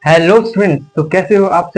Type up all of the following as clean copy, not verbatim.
Hello students. तो कैसे हो आप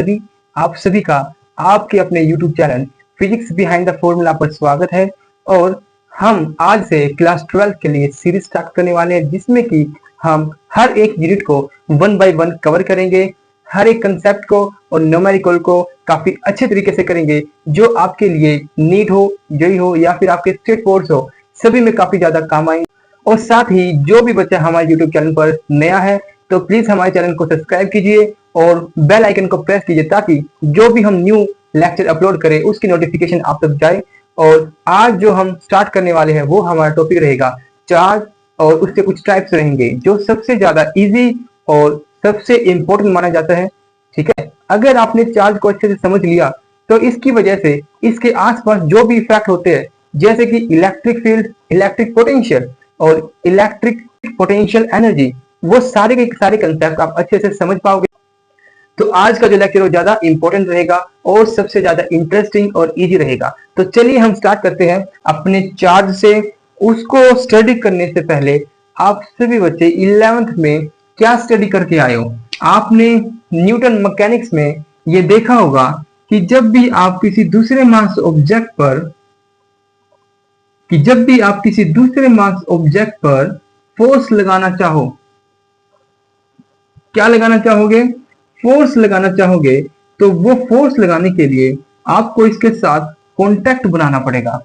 सभी का आपके अपने YouTube channel physics behind the formula पर स्वागत है। और हम आज से क्लास 12 के लिए सीरीज स्टार्ट करने वाले हैं, जिसमें कि हम हर एक यूनिट को वन बाय वन कवर करेंगे। हर एक कंसेप्ट को और न्यूमेरिकल को काफी अच्छे तरीके से करेंगे, जो आपके लिए नीट हो, जेईई हो या फिर आपके स्टेट बोर्ड्स हो, सभी में काफी ज्यादा काम आएंगे। और साथ ही जो भी बच्चा हमारे YouTube चैनल पर नया है, तो प्लीज हमारे चैनल को सब्सक्राइब कीजिए और बेल आइकन को प्रेस कीजिए, ताकि जो भी हम न्यू लेक्चर अपलोड करें उसकी नोटिफिकेशन आप तक जाए। और आज जो हम स्टार्ट करने वाले हैं वो हमारा टॉपिक रहेगा चार्ज, और उसके कुछ टाइप्स रहेंगे जो सबसे ज्यादा इजी और सबसे इंपॉर्टेंट माना जाता है। ठीक है, अगर आपने चार्ज को अच्छे से समझ लिया तो इसकी वजह से इसके आसपास जो भी इफेक्ट होते हैं, जैसे कि इलेक्ट्रिक फील्ड, इलेक्ट्रिक पोटेंशियल और इलेक्ट्रिक पोटेंशियल एनर्जी, वो सारे के सारे कंसेप्ट आप अच्छे से समझ पाओगे। तो आज का जो लेक्चर वो ज्यादा इंपॉर्टेंट रहेगा और सबसे ज्यादा इंटरेस्टिंग और इजी रहेगा। तो चलिए हम स्टार्ट करते हैं अपने चार्ज से। उसको स्टडी करने से पहले आप सभी बच्चे 11th में क्या स्टडी करके आए हो? आपने न्यूटन मैकेनिक्स में ये देखा होगा कि जब भी आप किसी दूसरे मास ऑब्जेक्ट पर फोर्स लगाना चाहो, क्या लगाना चाहोगे? फोर्स लगाना चाहोगे, तो वो फोर्स लगाने के लिए आपको इसके साथ कांटेक्ट बनाना पड़ेगा।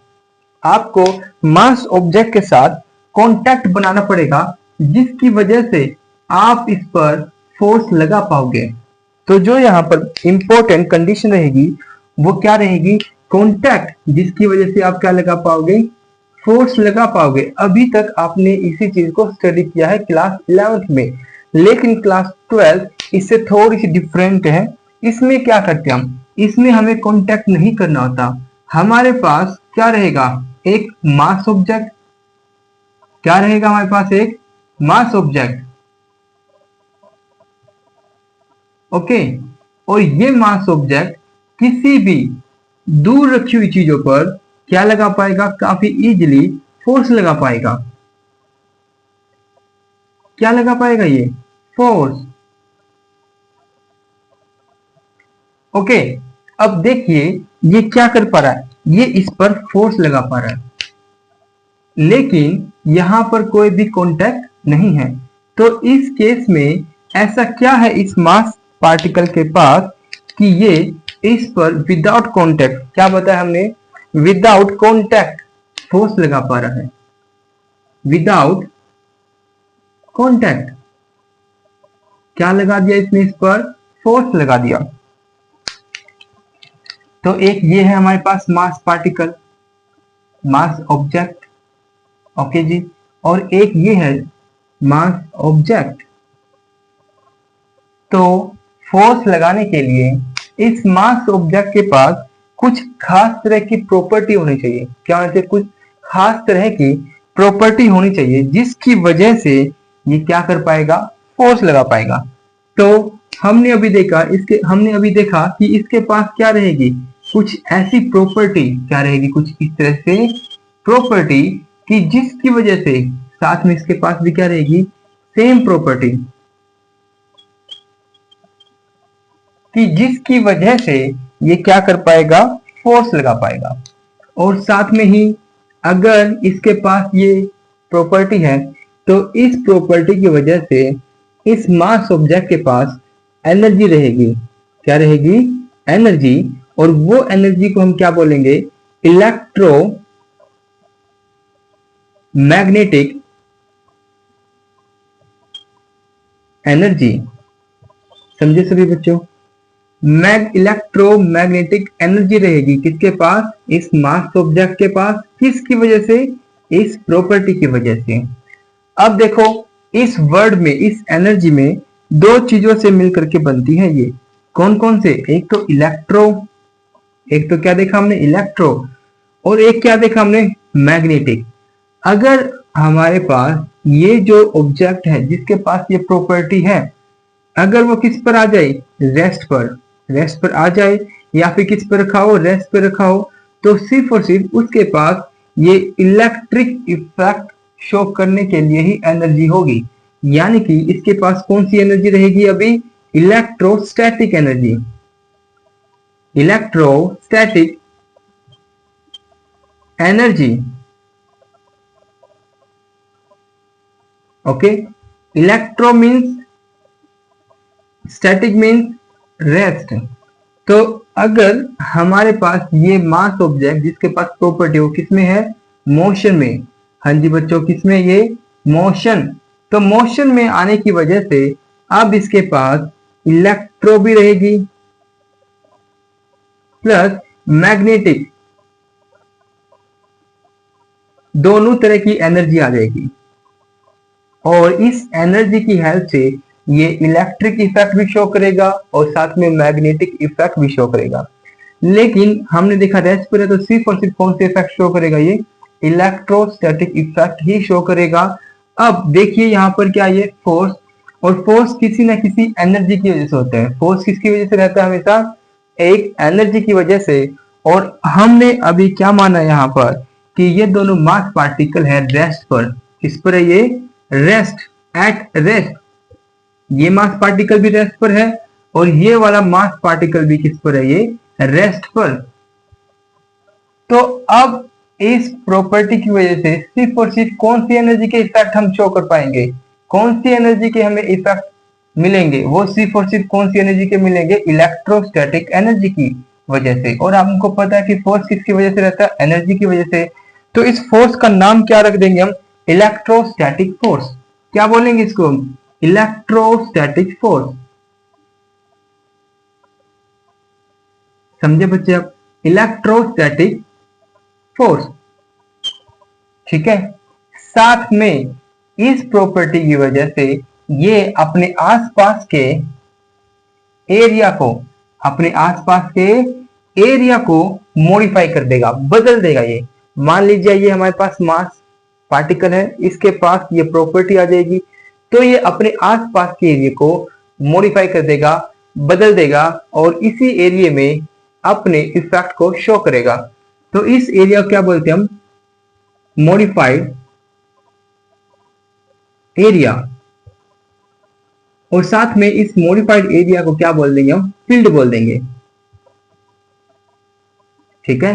आपको मास ऑब्जेक्ट के साथ कांटेक्ट बनाना पड़ेगा, जिसकी वजह से आप इस पर फोर्स लगा पाओगे। तो जो यहाँ पर इंपॉर्टेंट कंडीशन रहेगी वो क्या रहेगी? कांटेक्ट, जिसकी वजह से आप क्या लगा पाओगे? फोर्स लगा पाओगे। अभी तक आपने इसी चीज को स्टडी किया है क्लास 11th में, लेकिन क्लास 12 इससे थोड़ी सी डिफरेंट है। इसमें क्या करते हैं हम? इसमें हमें कांटेक्ट नहीं करना होता। हमारे पास क्या रहेगा? एक मास ऑब्जेक्ट। क्या रहेगा हमारे पास? एक मास ऑब्जेक्ट। ओके, और ये मास ऑब्जेक्ट किसी भी दूर रखी हुई चीजों पर क्या लगा पाएगा? काफी इजीली फोर्स लगा पाएगा। क्या लगा पाएगा? ये फोर्स। ओके, अब देखिए ये क्या कर पा रहा है? ये इस पर फोर्स लगा पा रहा है, लेकिन यहां पर कोई भी कांटेक्ट नहीं है। तो इस केस में ऐसा क्या है इस मास पार्टिकल के पास कि ये इस पर विदाउट कांटेक्ट, क्या बताया हमने? विदाउट कांटेक्ट फोर्स लगा पा रहा है। विदाउट कांटेक्ट क्या लगा दिया इसने? इस पर फोर्स लगा दिया। तो एक ये है हमारे पास मास पार्टिकल, मास ऑब्जेक्ट। ओके जी, और एक ये है मास ऑब्जेक्ट। तो फोर्स लगाने के लिए इस मास ऑब्जेक्ट के पास कुछ खास तरह की प्रॉपर्टी होनी चाहिए। क्या होनी चाहिए? कुछ खास तरह की प्रॉपर्टी होनी चाहिए, जिसकी वजह से ये क्या कर पाएगा? फोर्स लगा पाएगा। तो हमने अभी देखा कि इसके पास क्या रहेगी? कुछ ऐसी प्रॉपर्टी क्या रहेगी? कुछ इस तरह से प्रॉपर्टी कि जिसकी वजह से साथ में इसके पास भी क्या रहेगी? सेम प्रॉपर्टी, कि जिसकी वजह से ये क्या कर पाएगा? फोर्स लगा पाएगा। और साथ में ही अगर इसके पास ये प्रॉपर्टी है, तो इस प्रॉपर्टी की वजह से इस मास ऑब्जेक्ट के पास एनर्जी रहेगी। क्या रहेगी? एनर्जी। और वो एनर्जी को हम क्या बोलेंगे? Electro magnetic energy. समझे सभी बच्चों? इलेक्ट्रोमैग्नेटिक एनर्जी रहेगी किसके पास? इस मास ऑब्जेक्ट के पास। किसकी वजह से? इस प्रॉपर्टी की वजह से। अब देखो, इस वर्ड में, इस एनर्जी में दो चीजों से मिलकर के बनती है ये। कौन कौन से? एक तो इलेक्ट्रो, एक तो क्या देखा हमने? इलेक्ट्रो, और एक क्या देखा हमने? मैग्नेटिक। अगर हमारे पास ये जो ऑब्जेक्ट है जिसके पास ये प्रॉपर्टी है, अगर वो किस पर आ जाए? रेस्ट पर आ जाए, या फिर किस पर रखा हो? रेस्ट पर रखा हो, तो सिर्फ और सिर्फ उसके पास ये इलेक्ट्रिक इफेक्ट शो करने के लिए ही एनर्जी होगी। यानी कि इसके पास कौन सी एनर्जी रहेगी? अभी electrostatic energy, electrostatic energy. Okay, electro means, static means rest. तो अगर हमारे पास ये मास ऑब्जेक्ट जिसके पास प्रॉपर्टी हो किसमें है, मोशन में। हाँ जी बच्चों, किसमें, ये मोशन। तो मोशन में आने की वजह से अब इसके पास इलेक्ट्रो भी रहेगी प्लस मैग्नेटिक, दोनों तरह की एनर्जी आ जाएगी। और इस एनर्जी की हेल्प से ये इलेक्ट्रिक इफेक्ट भी शो करेगा और साथ में मैग्नेटिक इफेक्ट भी शो करेगा। लेकिन हमने देखा रेस्ट पर है तो सिर्फ और सिर्फ कौन से इफेक्ट शो करेगा, ये इलेक्ट्रोस्टैटिक इफेक्ट ही शो करेगा। अब देखिए यहाँ पर क्या, ये फोर्स, और फोर्स किसी ना किसी एनर्जी की वजह से होता है। फोर्स किसकी वजह से रहता है, हमेशा एक एनर्जी की वजह से। और हमने अभी क्या माना यहाँ पर कि ये दोनों मास पार्टिकल है रेस्ट पर। किस पर है ये, रेस्ट, एट रेस्ट। ये मास पार्टिकल भी रेस्ट पर है और ये वाला मास पार्टिकल भी किस पर है, ये रेस्ट पर। तो अब इस प्रॉपर्टी की वजह से सिर्फ और सिर्फ कौन सी एनर्जी के इफेक्ट हम शो कर पाएंगे, कौन सी एनर्जी के हमें इफेक्ट मिलेंगे, वो सिर्फ और सिर्फ कौन सी एनर्जी के मिलेंगे, इलेक्ट्रोस्टैटिक एनर्जी की वजह से। और हमको पता है कि फोर्स किसकी वजह से रहता है, एनर्जी की वजह से। तो इस फोर्स का नाम क्या रख देंगे हम, इलेक्ट्रोस्टैटिक फोर्स। क्या बोलेंगे इसको, इलेक्ट्रोस्टैटिक फोर्स। समझे बच्चे आप, इलेक्ट्रोस्टैटिक फोर्स। ठीक है, साथ में इस प्रॉपर्टी की वजह से ये अपने आसपास के एरिया को, अपने आसपास के एरिया को मॉडिफाई कर देगा, बदल देगा। ये मान लीजिए ये हमारे पास मास पार्टिकल है, इसके पास ये प्रॉपर्टी आ जाएगी, तो ये अपने आसपास के एरिया को मॉडिफाई कर देगा, बदल देगा और इसी एरिया में अपने इफेक्ट को शो करेगा। तो इस एरिया को क्या बोलते हैं हम, मॉडिफाइड एरिया। और साथ में इस मॉडिफाइड एरिया को क्या बोल देंगे हम, फील्ड बोल देंगे। ठीक है,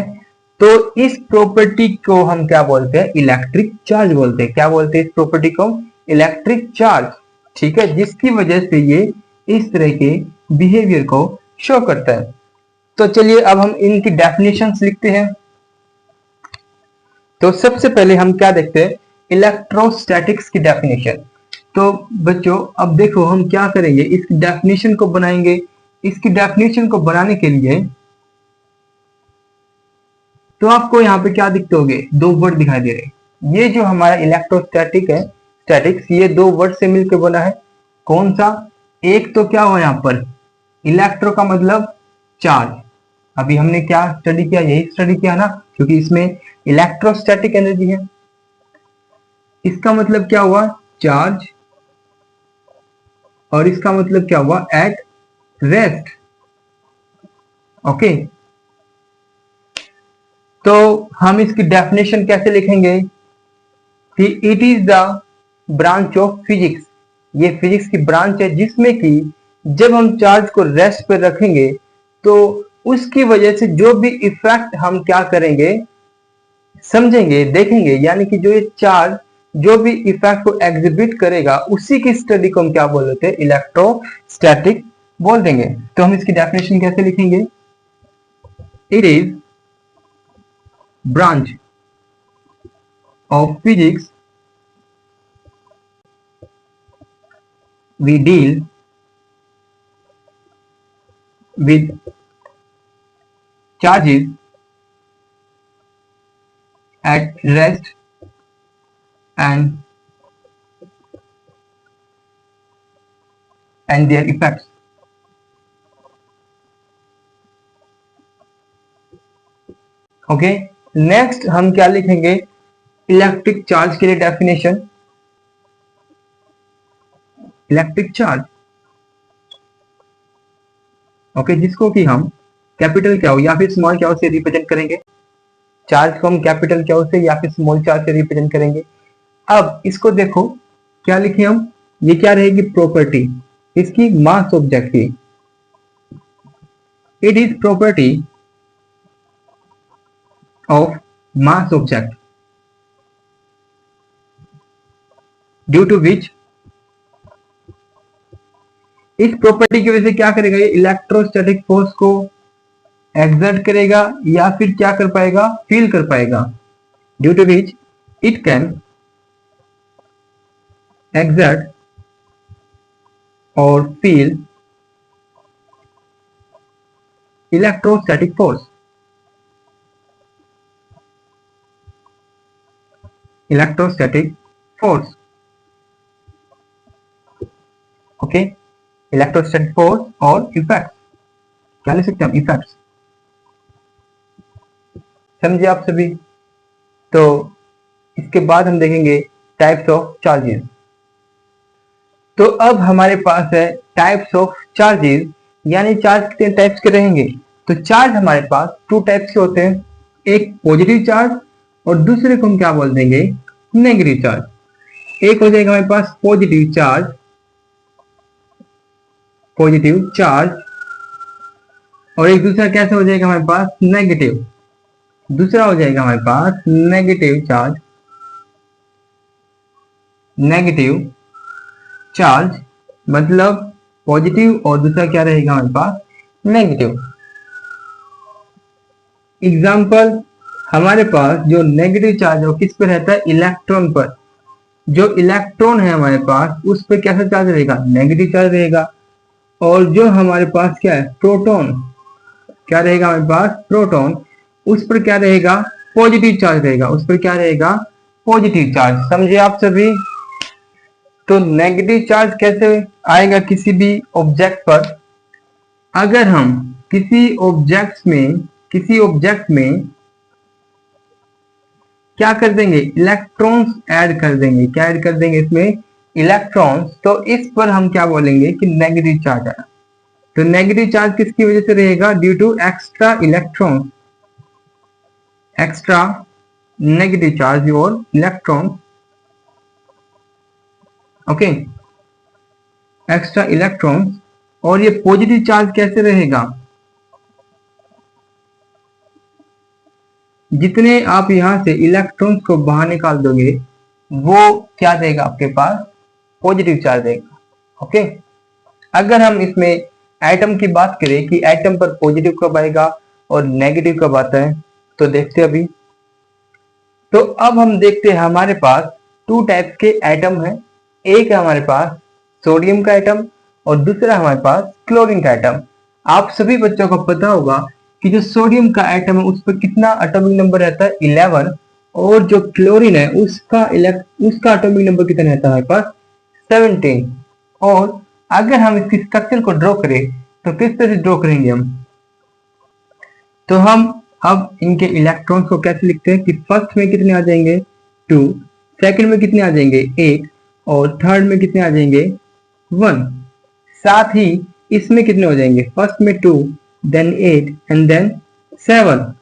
तो इस प्रॉपर्टी को हम क्या बोलते हैं, इलेक्ट्रिक चार्ज बोलते हैं। क्या बोलते हैं इस प्रॉपर्टी को, इलेक्ट्रिक चार्ज। ठीक है, जिसकी वजह से ये इस तरह के बिहेवियर को शो करता है। तो चलिए अब हम इनकी डेफिनेशंस लिखते हैं। तो सबसे पहले हम क्या देखते हैं, इलेक्ट्रोस्टैटिक्स की डेफिनेशन। तो बच्चों अब देखो हम क्या करेंगे, इसकी डेफिनेशन को बनाएंगे। इसकी डेफिनेशन को बनाने के लिए तो आपको यहाँ पे क्या दिखते होंगे, दो वर्ड दिखाई दे रहे। ये जो हमारा इलेक्ट्रोस्टैटिक है, स्टैटिक्स, ये दो वर्ड से मिलकर बना है। कौन सा, एक तो क्या हुआ यहाँ पर, इलेक्ट्रो का मतलब चार्ज। अभी हमने क्या स्टडी किया, यही स्टडी किया ना, क्योंकि इसमें इलेक्ट्रोस्टैटिक एनर्जी है। इसका मतलब क्या हुआ, चार्ज, और इसका मतलब क्या हुआ, एट रेस्ट। ओके, तो हम इसकी डेफिनेशन कैसे लिखेंगे कि it is the branch of physics. ये फिजिक्स की ब्रांच है जिसमें कि जब हम चार्ज को रेस्ट पर रखेंगे तो उसकी वजह से जो भी इफेक्ट हम क्या करेंगे, समझेंगे, देखेंगे। यानी कि जो ये चार्ज जो भी इफेक्ट को एग्जिबिट करेगा उसी की स्टडी को हम क्या बोल देते हैं, इलेक्ट्रोस्टैटिक बोल देंगे। तो हम इसकी डेफिनेशन कैसे लिखेंगे, it is branch of physics we deal with charges at rest and their effects। Okay, next हम क्या लिखेंगे, इलेक्ट्रिक चार्ज के लिए डेफिनेशन। इलेक्ट्रिक चार्ज, ओके, जिसको कि हम कैपिटल क्या हो या फिर स्मॉल क्या से रिप्रेजेंट करेंगे। चार्ज को हम कैपिटल क्या से या फिर स्मॉल चार्ज से रिप्रेजेंट करेंगे। अब इसको देखो क्या लिखे हम, ये क्या रहेगी, प्रॉपर्टी। इसकी मास ऑब्जेक्ट की। It is property of mass object due to which, इस प्रॉपर्टी की वजह से क्या करेगा ये इलेक्ट्रोस्टैटिक फोर्स को एक्सर्ट करेगा या फिर क्या कर पाएगा, फील कर पाएगा। Due to which it can exert और feel electrostatic force, electrostatic force. Okay, electrostatic force और इफेक्ट्स, क्या लिख सकते हैं हम, इफेक्ट्स। समझे आप सभी? तो इसके बाद हम देखेंगे टाइप्स ऑफ चार्जेस। तो अब हमारे पास है टाइप्स ऑफ चार्जेस, यानी चार्ज कितने टाइप्स के रहेंगे। तो चार्ज हमारे पास टू टाइप्स के होते हैं, एक पॉजिटिव चार्ज और दूसरे को हम क्या बोल देंगे, नेगेटिव चार्ज। एक हो जाएगा हमारे पास पॉजिटिव चार्ज, पॉजिटिव चार्ज, और एक दूसरा कैसे हो जाएगा हमारे पास, नेगेटिव। दूसरा हो जाएगा हमारे पास नेगेटिव चार्ज, नेगेटिव चार्ज मतलब पॉजिटिव और दूसरा क्या रहेगा हमारे पास, नेगेटिव। एग्जाम्पल, हमारे पास जो नेगेटिव चार्ज है वो किस पर रहता है, इलेक्ट्रॉन पर। जो इलेक्ट्रॉन है हमारे पास उस पर कैसा चार्ज रहेगा, नेगेटिव चार्ज रहेगा। और जो हमारे पास क्या है, प्रोटॉन, क्या रहेगा हमारे पास, प्रोटॉन, उस पर क्या रहेगा, पॉजिटिव चार्ज रहेगा, उस पर क्या रहेगा, पॉजिटिव चार्ज। समझे आप सभी? तो नेगेटिव चार्ज कैसे आएगा किसी भी ऑब्जेक्ट पर, अगर हम किसी ऑब्जेक्ट में क्या कर देंगे, इलेक्ट्रॉन्स ऐड कर देंगे। क्या ऐड कर देंगे इसमें, इलेक्ट्रॉन्स। तो इस पर हम क्या बोलेंगे कि नेगेटिव चार्ज आया। तो नेगेटिव चार्ज किसकी वजह से रहेगा, due to extra electron, extra negative charge और इलेक्ट्रॉन। Okay, extra electron. और ये पॉजिटिव चार्ज कैसे रहेगा, जितने आप यहां से इलेक्ट्रॉन्स को बाहर निकाल दोगे वो क्या देगा आपके पास, पॉजिटिव चार्ज देगा। ओके, अगर हम इसमें एटम की बात करें कि एटम पर पॉजिटिव कब आएगा और नेगेटिव कब आता है, तो देखते हैं अभी। तो अब हम देखते हैं हमारे पास टू टाइप्स के एटम है, एक है हमारे पास सोडियम का एटम और दूसरा हमारे पास क्लोरीन का एटम। आप सभी बच्चों को पता होगा कि जो सोडियम का एटम है उस पर कितना एटॉमिक नंबर रहता है, 11, और जो क्लोरीन है उसका एटॉमिक नंबर कितना रहता है हमारे पास, 17। और अगर हम इसकी स्ट्रक्चर को ड्रॉ करें तो किस तरह से ड्रॉ करेंगे हम, तो हम अब इनके इलेक्ट्रॉन्स को कैसे लिखते हैं कि फर्स्ट में कितने आ जाएंगे, 2, सेकंड में कितने आ जाएंगे, 8, और थर्ड में कितने आ जाएंगे, 1। साथ ही इसमें कितने हो जाएंगे, फर्स्ट में 2, देन 8 एंड देन 7।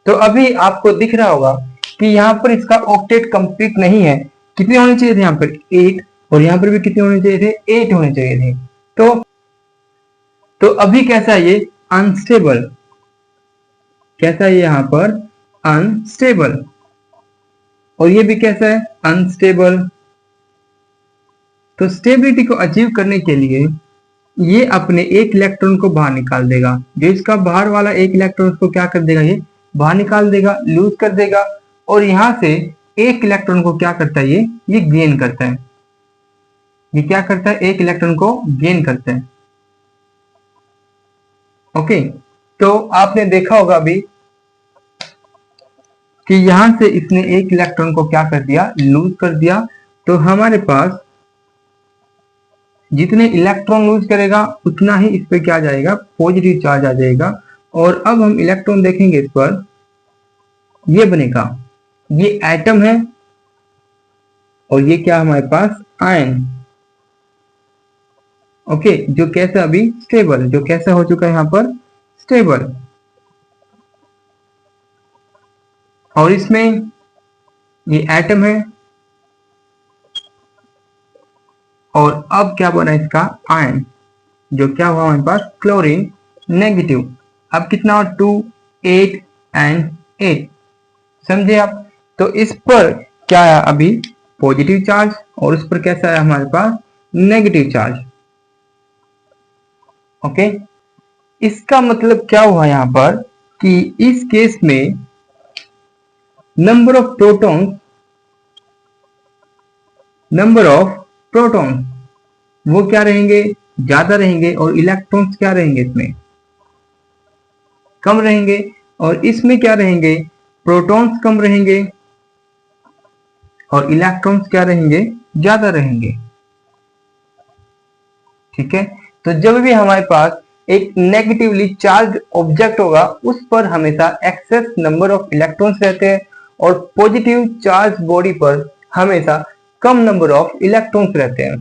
तो अभी आपको दिख रहा होगा कि यहाँ पर इसका ऑक्टेट कंप्लीट नहीं है। कितने होने चाहिए थे यहाँ पर, 8, और यहाँ पर भी कितने होने चाहिए थे, 8 होने चाहिए थे। तो अभी कैसा है ये, अनस्टेबल। कैसा है ये यहाँ पर, अनस्टेबल। और ये भी कैसा है, अनस्टेबल। तो स्टेबिलिटी को अचीव करने के लिए ये अपने एक इलेक्ट्रॉन को बाहर निकाल देगा। जो इसका बाहर वाला एक इलेक्ट्रॉन को क्या कर देगा, ये बाहर निकाल देगा, लूज कर देगा। और यहां से एक इलेक्ट्रॉन को क्या करता है, ये गेन करता है। ये क्या करता है, एक इलेक्ट्रॉन को गेन करता है। ओके, तो आपने देखा होगा अभी कि यहां से इसने एक इलेक्ट्रॉन को क्या कर दिया, लूज कर दिया। तो हमारे पास जितने इलेक्ट्रॉन लूज करेगा उतना ही इस पे क्या जाएगा, पॉजिटिव चार्ज आ जाएगा। और अब हम इलेक्ट्रॉन देखेंगे इस पर, ये बनेगा, ये एटम है और ये क्या हमारे पास, आयन। ओके, जो कैसा अभी स्टेबल, जो कैसा हो चुका है यहां पर, स्टेबल। और इसमें ये एटम है और अब क्या बना इसका आयन, जो क्या हुआ हमारे पास क्लोरीन नेगेटिव। अब कितना और 2 8 एंड 8, समझे आप। तो इस पर क्या आया अभी पॉजिटिव चार्ज और उस पर कैसा आया हमारे पास नेगेटिव चार्ज। ओके, इसका मतलब क्या हुआ यहां पर कि इस केस में नंबर ऑफ प्रोटॉन्स वो क्या रहेंगे, ज्यादा रहेंगे, और इलेक्ट्रॉन्स क्या रहेंगे इसमें कम रहेंगे। और इसमें क्या रहेंगे, प्रोटॉन्स कम रहेंगे और इलेक्ट्रॉन्स क्या रहेंगे, ज्यादा रहेंगे। ठीक है, तो जब भी हमारे पास एक नेगेटिवली चार्ज ऑब्जेक्ट होगा उस पर हमेशा एक्सेस नंबर ऑफ इलेक्ट्रॉन्स रहते हैं और पॉजिटिव चार्ज बॉडी पर हमेशा कम नंबर ऑफ इलेक्ट्रॉन्स रहते हैं।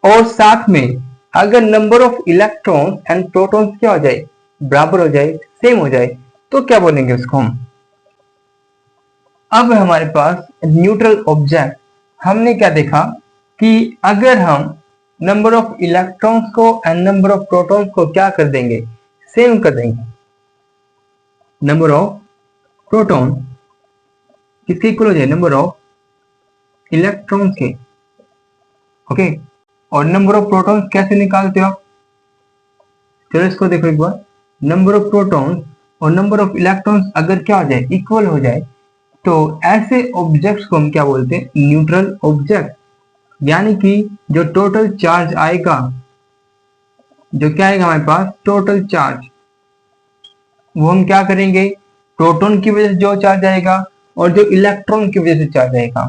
और साथ में अगर number of electrons and protons क्या हो जाए, बराबर हो जाए, सेम हो जाए, तो क्या बोलेंगे उसको हम। अब हमारे पास न्यूट्रल ऑब्जेक्ट, हमने क्या देखा कि अगर हम नंबर ऑफ इलेक्ट्रॉन्स को एंड नंबर ऑफ प्रोटॉन्स को क्या कर देंगे, सेम कर देंगे। नंबर ऑफ प्रोटॉन किसके इक्वल हो जाए, नंबर ऑफ इलेक्ट्रॉन्स के। ओके, और नंबर ऑफ प्रोटॉन्स कैसे निकालते हो आप, चलो इसको देखो एक बार। नंबर ऑफ प्रोटॉन्स और नंबर ऑफ इलेक्ट्रॉन्स अगर क्या हो जाए, इक्वल हो जाए, तो ऐसे ऑब्जेक्ट्स को हम क्या बोलते हैं, न्यूट्रल ऑब्जेक्ट। यानी कि जो टोटल चार्ज आएगा, जो क्या आएगा हमारे पास टोटल चार्ज, वो हम क्या करेंगे, प्रोटॉन की वजह से जो चार्ज आएगा और जो इलेक्ट्रॉन की वजह से चार्ज आएगा,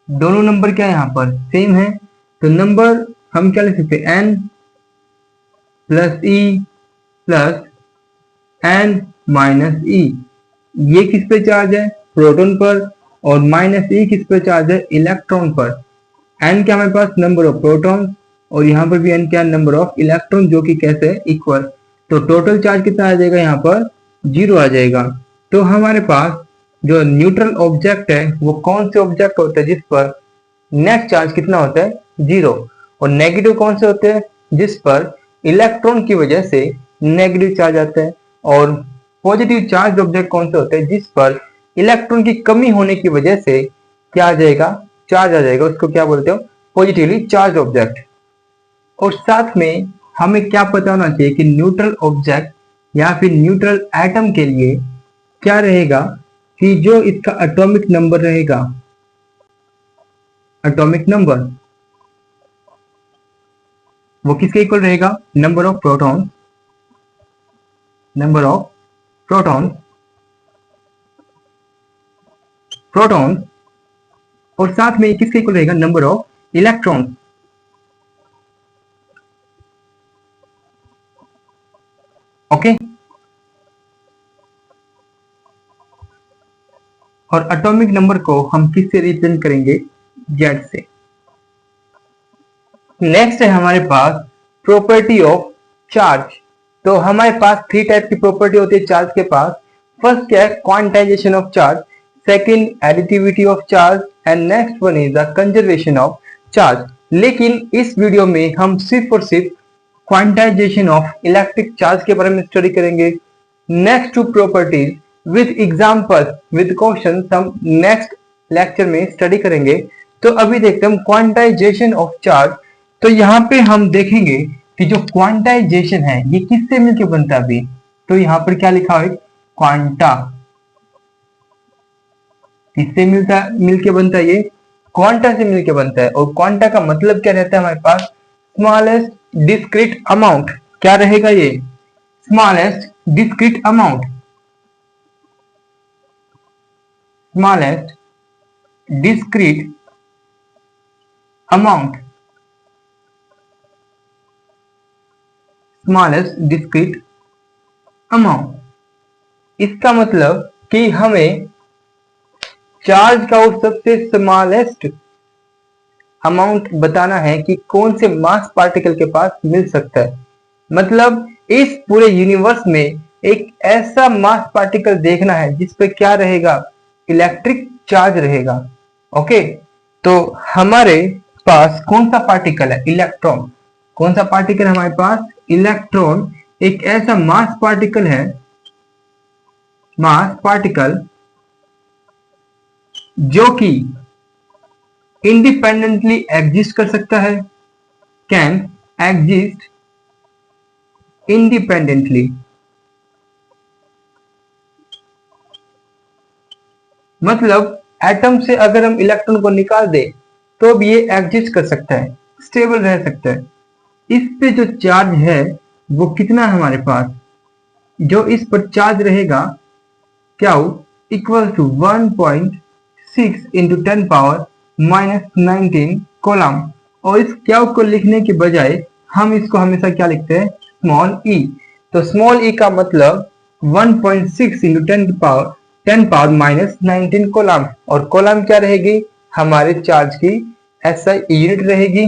दोनों नंबर क्या है यहाँ पर सेम है। तो नंबर हम क्या लिख सकते हैं, n plus e plus n minus e. ये किस पे चार्ज है, प्रोटॉन पर, और माइनस ई किस पे चार्ज है, इलेक्ट्रॉन पर। n क्या हमारे पास नंबर ऑफ प्रोटॉन और यहाँ पर भी n क्या नंबर ऑफ इलेक्ट्रॉन, जो कि कैसे है इक्वल। तो टोटल चार्ज कितना आ जाएगा, यहाँ पर 0 आ जाएगा। तो हमारे पास जो न्यूट्रल ऑब्जेक्ट है वो कौन से ऑब्जेक्ट होते हैं जिस पर नेट चार्ज कितना होता है, 0, और नेगेटिव कौन से होते हैं जिस पर इलेक्ट्रॉन की वजह से नेगेटिव चार्ज आता है, और पॉजिटिव चार्ज ऑब्जेक्ट कौन से होते हैं जिस पर इलेक्ट्रॉन की कमी होने की वजह से क्या आ जाएगा, चार्ज आ जाएगा, उसको क्या बोलते हो, पॉजिटिवली चार्ज ऑब्जेक्ट। और साथ में हमें क्या पता होना चाहिए कि न्यूट्रल ऑब्जेक्ट या फिर न्यूट्रल एटम के लिए क्या रहेगा, कि जो इसका एटॉमिक नंबर रहेगा, एटॉमिक नंबर वो किसके इक्वल रहेगा, number of proton, number of proton, और साथ में किसके इक्वल रहेगा, नंबर ऑफ इलेक्ट्रॉन। ओके, और एटॉमिक नंबर को हम किससे रिप्रेजेंट करेंगे, जेड से। नेक्स्ट है हमारे पास प्रॉपर्टी ऑफ चार्ज। तो हमारे पास 3 टाइप की प्रॉपर्टी होती है चार्ज के पास। फर्स्ट क्या है, quantization of charge, second additivity of charge, and next one is the conservation of charge. लेकिन इस वीडियो में हम सिर्फ और सिर्फ क्वांटाइजेशन ऑफ इलेक्ट्रिक चार्ज के बारे में स्टडी करेंगे। Next 2 properties with example with question हम नेक्स्ट लेक्चर में स्टडी करेंगे। तो अभी देखते हैं हम क्वांटाइजेशन ऑफ चार्ज। तो यहाँ पे हम देखेंगे कि जो क्वांटाइजेशन है ये किससे मिलके बनता है अभी। तो यहाँ पर क्या लिखा है, क्वांटा, किससे मिलके बनता है, ये क्वांटा से मिलके बनता है। और क्वांटा का मतलब क्या रहता है हमारे पास, स्मॉलेस्ट डिस्क्रीट अमाउंट। क्या रहेगा ये, smallest discrete amount, smallest discrete amount, smallest discrete amount. इसका मतलब कि हमें चार्ज का वो सबसे स्मॉलेस्ट अमाउंट बताना है कि कौन से मास पार्टिकल के पास मिल सकता है। मतलब इस पूरे यूनिवर्स में एक ऐसा मास पार्टिकल देखना है जिस पे क्या रहेगा, इलेक्ट्रिक चार्ज रहेगा। ओके, तो हमारे पास कौन सा पार्टिकल है? इलेक्ट्रॉन। कौन सा पार्टिकल हमारे पास? इलेक्ट्रॉन एक ऐसा मास पार्टिकल है, मास पार्टिकल जो कि इंडिपेंडेंटली एग्जिस्ट कर सकता है, कैन एग्जिस्ट इंडिपेंडेंटली। मतलब एटम से अगर हम इलेक्ट्रॉन को निकाल दे तो भी ये एग्जिस्ट कर सकता है, स्टेबल रह सकता है। इस पे जो चार्ज है वो कितना है हमारे पास? जो इस पर चार्ज रहेगा क्या equal to 1.6 into 10 power -19 coulomb. और इस क्या को लिखने के बजाय हम इसको हमेशा क्या लिखते हैं? स्मॉल ई। तो स्मॉल ई का मतलब 1.6 इंटू 10 पावर -19 कोलम। और कोलम क्या रहेगी? हमारे चार्ज की एसआई यूनिट रहेगी।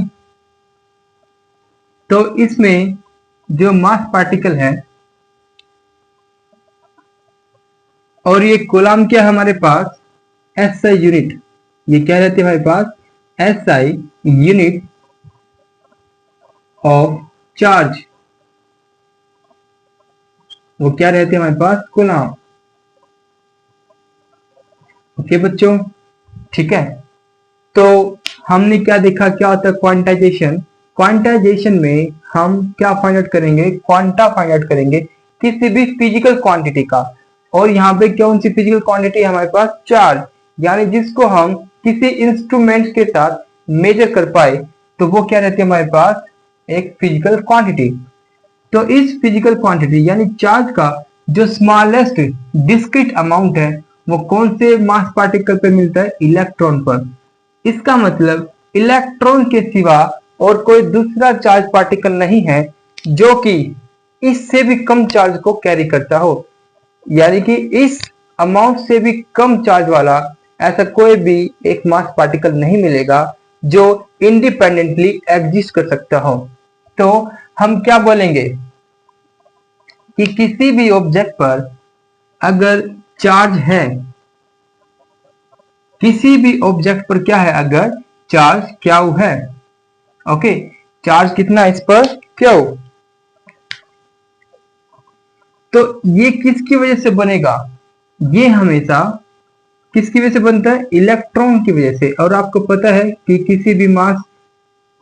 तो इसमें जो मास पार्टिकल है और ये कोलम क्या है हमारे पास? SI unit. ये क्या रहती है हमारे पास? SI unit of charge. वो क्या रहती है हमारे पास? कोलम। ओके बच्चों, ठीक है। तो हमने क्या देखा, क्या होता है क्वांटाइजेशन। क्वांटाइजेशन में हम क्या फाइंड आउट करेंगे? क्वांटा फाइंड आउट करेंगे किसी भी फिजिकल क्वांटिटी का। और यहाँ पे कौन सी फिजिकल क्वांटिटी है हमारे पास? चार्ज। यानी जिसको हम किसी इंस्ट्रूमेंट के साथ मेजर कर पाए तो वो क्या रहती है हमारे पास? एक फिजिकल क्वांटिटी। तो इस फिजिकल क्वांटिटी यानी चार्ज का जो स्मॉलेस्ट डिस्क्रीट अमाउंट है वो कौन से मास पार्टिकल पे मिलता है? इलेक्ट्रॉन पर। इसका मतलब इलेक्ट्रॉन के सिवा और कोई दूसरा चार्ज पार्टिकल नहीं है जो कि इससे भी कम चार्ज को कैरी करता हो। यानी कि इस अमाउंट से भी कम चार्ज वाला ऐसा कोई भी एक मास पार्टिकल नहीं मिलेगा जो इंडिपेंडेंटली एग्जिस्ट कर सकता हो। तो हम क्या बोलेंगे कि किसी भी ऑब्जेक्ट पर अगर चार्ज है, किसी भी ऑब्जेक्ट पर क्या है? अगर चार्ज क्या है, ओके, चार्ज कितना इस पर? क्यों? तो ये किसकी वजह से बनेगा? ये हमेशा किसकी वजह से बनता है? इलेक्ट्रॉन की वजह से। और आपको पता है कि किसी भी मास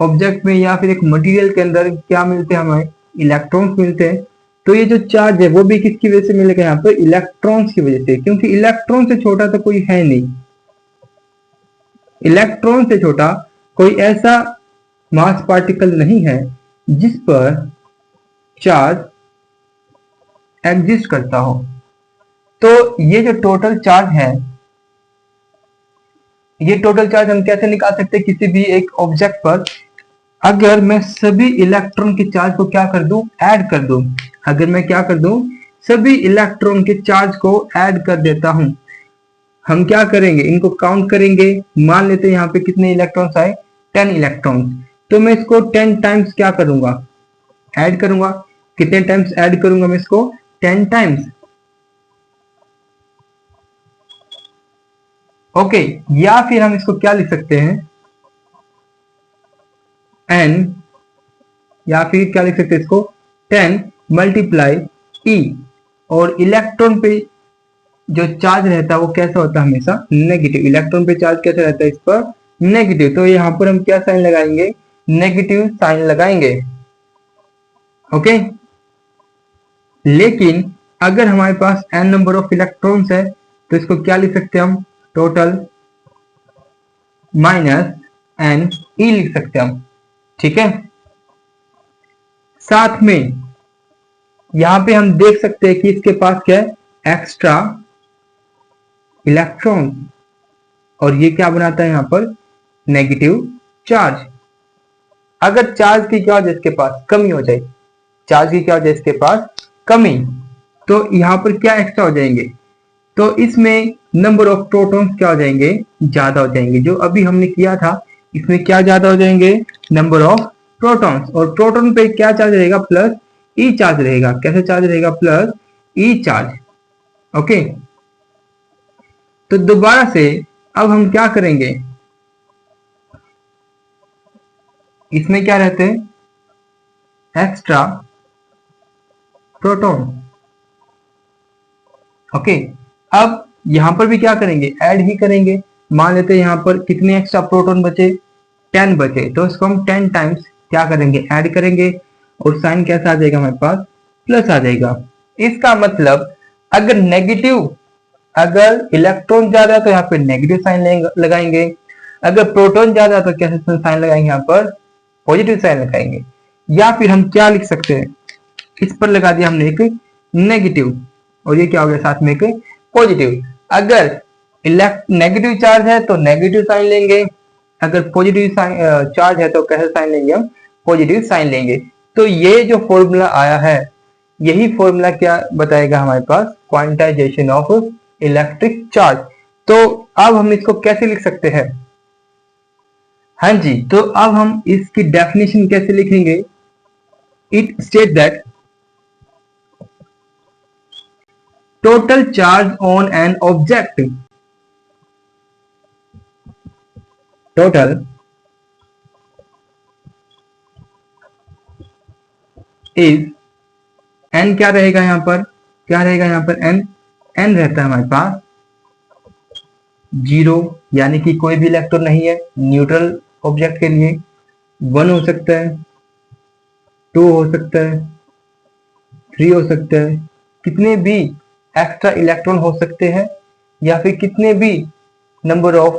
ऑब्जेक्ट में या फिर एक मटेरियल के अंदर क्या मिलते हैं? हमें इलेक्ट्रॉन्स मिलते हैं। तो ये जो चार्ज है वो भी किसकी वजह से मिलेगा? यहाँ पर इलेक्ट्रॉन्स की वजह से, क्योंकि इलेक्ट्रॉन से छोटा तो कोई है नहीं। इलेक्ट्रॉन से छोटा कोई ऐसा मास पार्टिकल नहीं है जिस पर चार्ज एग्जिस्ट करता हो। तो ये जो टोटल चार्ज है, ये टोटल चार्ज हम कैसे निकाल सकते हैं? किसी भी एक ऑब्जेक्ट पर अगर मैं सभी इलेक्ट्रॉन के चार्ज को क्या कर दूं? ऐड कर दूं। अगर मैं क्या कर दूं? सभी इलेक्ट्रॉन के चार्ज को ऐड कर देता हूं। हम क्या करेंगे? इनको काउंट करेंगे। मान लेते हैं यहाँ पे कितने इलेक्ट्रॉन्स आए? 10 इलेक्ट्रॉन्स। तो मैं इसको 10 टाइम्स क्या करूंगा? ऐड करूंगा। कितने टाइम्स ऐड करूंगा मैं इसको? 10 टाइम्स। ओके, या फिर हम इसको क्या लिख सकते हैं? n, या फिर क्या लिख सकते हैं इसको? 10 मल्टीप्लाई e। और इलेक्ट्रॉन पे जो चार्ज रहता है वो कैसा होता है? हमेशा नेगेटिव। इलेक्ट्रॉन पे चार्ज कैसा रहता है? इस पर नेगेटिव। तो यहाँ पर हम क्या साइन लगाएंगे? नेगेटिव साइन लगाएंगे। ओके, लेकिन अगर हमारे पास n नंबर ऑफ इलेक्ट्रॉन्स है तो इसको क्या लिख सकते हैं हम? टोटल माइनस n e लिख सकते हैं हम। ठीक है, साथ में यहां पे हम देख सकते हैं कि इसके पास क्या है? Extra electron. और ये क्या बनाता है? यहां पर नेगेटिव चार्ज। अगर चार्ज की क्या हो जाए? इसके पास कमी हो जाए। चार्ज की क्या हो जाए? इसके पास कमी। तो यहां पर क्या एक्स्ट्रा हो जाएंगे? तो इसमें नंबर ऑफ प्रोटॉन्स क्या हो जाएंगे? ज्यादा हो जाएंगे। जो अभी हमने किया था इसमें क्या ज्यादा हो जाएंगे? Number of protons. और प्रोटॉन पे क्या चार्ज रहेगा? प्लस ई चार्ज रहेगा। कैसे चार्ज रहेगा? प्लस ई चार्ज। ओके, तो दोबारा से अब हम क्या करेंगे? इसमें क्या रहते हैं, एक्स्ट्रा प्रोटॉन। ओके, अब यहां पर भी क्या करेंगे, ऐड ही करेंगे। मान लेते हैं यहां पर कितने एक्स्ट्रा प्रोटॉन बचे, 10 बचे, तो इसको हम 10 टाइम्स क्या करेंगे, ऐड करेंगे, और साइन कैसा आ जाएगा हमारे पास, प्लस आ जाएगा। इसका मतलब अगर नेगेटिव, अगर इलेक्ट्रॉन ज्यादा तो यहाँ पे नेगेटिव साइन लगाएंगे, अगर प्रोटॉन ज्यादा तो कैसे साइन लगाएंगे, यहाँ पर पॉजिटिव साइन लगाएंगे। या फिर हम क्या लिख सकते हैं, इस पर लगा दिया हमने एक नेगेटिव, और ये क्या हो गया साथ में एक पॉजिटिव। अगर नेगेटिव चार्ज है तो नेगेटिव साइन लेंगे, अगर पॉजिटिव चार्ज है तो कैसे साइन लेंगे, हम पॉजिटिव साइन लेंगे। तो ये जो फॉर्मूला आया है, यही फॉर्मूला क्या बताएगा हमारे पास, क्वांटाइजेशन ऑफ इलेक्ट्रिक चार्ज। तो अब हम इसको कैसे लिख सकते हैं, हाँ जी, तो अब हम इसकी डेफिनेशन कैसे लिखेंगे, it state that total charge on an object, total is n, क्या रहेगा यहां पर, क्या रहेगा यहां पर, n रहता है हमारे पास 0, यानी कि कोई भी इलेक्ट्रॉन नहीं है न्यूट्रल ऑब्जेक्ट के लिए। 1 हो सकता है, 2 हो सकता है, 3 हो सकता है, कितने भी एक्स्ट्रा इलेक्ट्रॉन हो सकते हैं, या फिर कितने भी नंबर ऑफ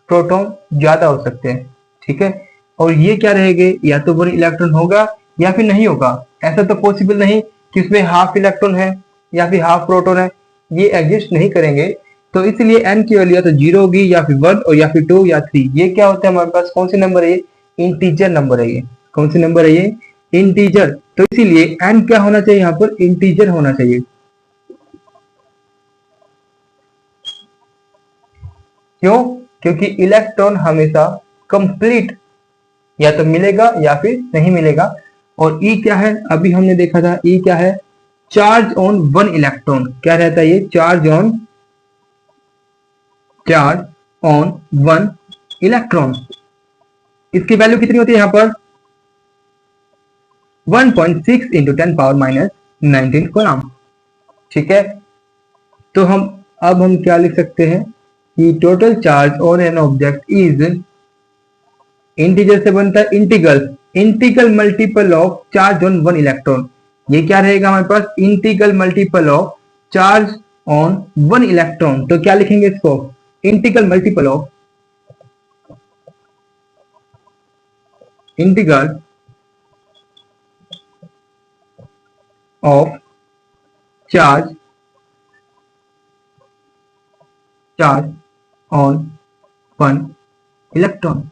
प्रोटॉन ज्यादा हो सकते हैं, ठीक है। और ये क्या रहेंगे, या तो 1 इलेक्ट्रॉन होगा या फिर नहीं होगा। ऐसा तो पॉसिबल नहीं कि उसमें हाफ इलेक्ट्रॉन है या फिर हाफ प्रोटॉन है, ये एग्जिस्ट नहीं करेंगे। तो इसलिए n की वैल्यू या तो 0 होगी, या फिर 1, और या फिर 2 या 3। ये क्या होता है हमारे पास, कौन से नंबर है ये, इंटीजर नंबर है ये। कौन से नंबर है ये, इंटीजर। तो इसीलिए n क्या होना चाहिए, यहाँ पर इंटीजर होना चाहिए। क्यों, क्योंकि इलेक्ट्रॉन हमेशा कंप्लीट या तो मिलेगा या फिर नहीं मिलेगा। और E क्या है, अभी हमने देखा था, E क्या है, चार्ज ऑन 1 इलेक्ट्रॉन। क्या रहता है ये, चार्ज ऑन 1 इलेक्ट्रॉन। इसकी वैल्यू कितनी होती है यहाँ पर, 1.6 इंटू 10 पावर माइनस 19 कूलम, ठीक है। तो अब हम क्या लिख सकते हैं कि total charge on an object is, integer से बनता है integral multiple of charge on 1 electron. ये क्या रहेगा हमारे पास, integral multiple of charge on 1 electron. तो क्या लिखेंगे इसको, integral multiple of charge on 1 electron.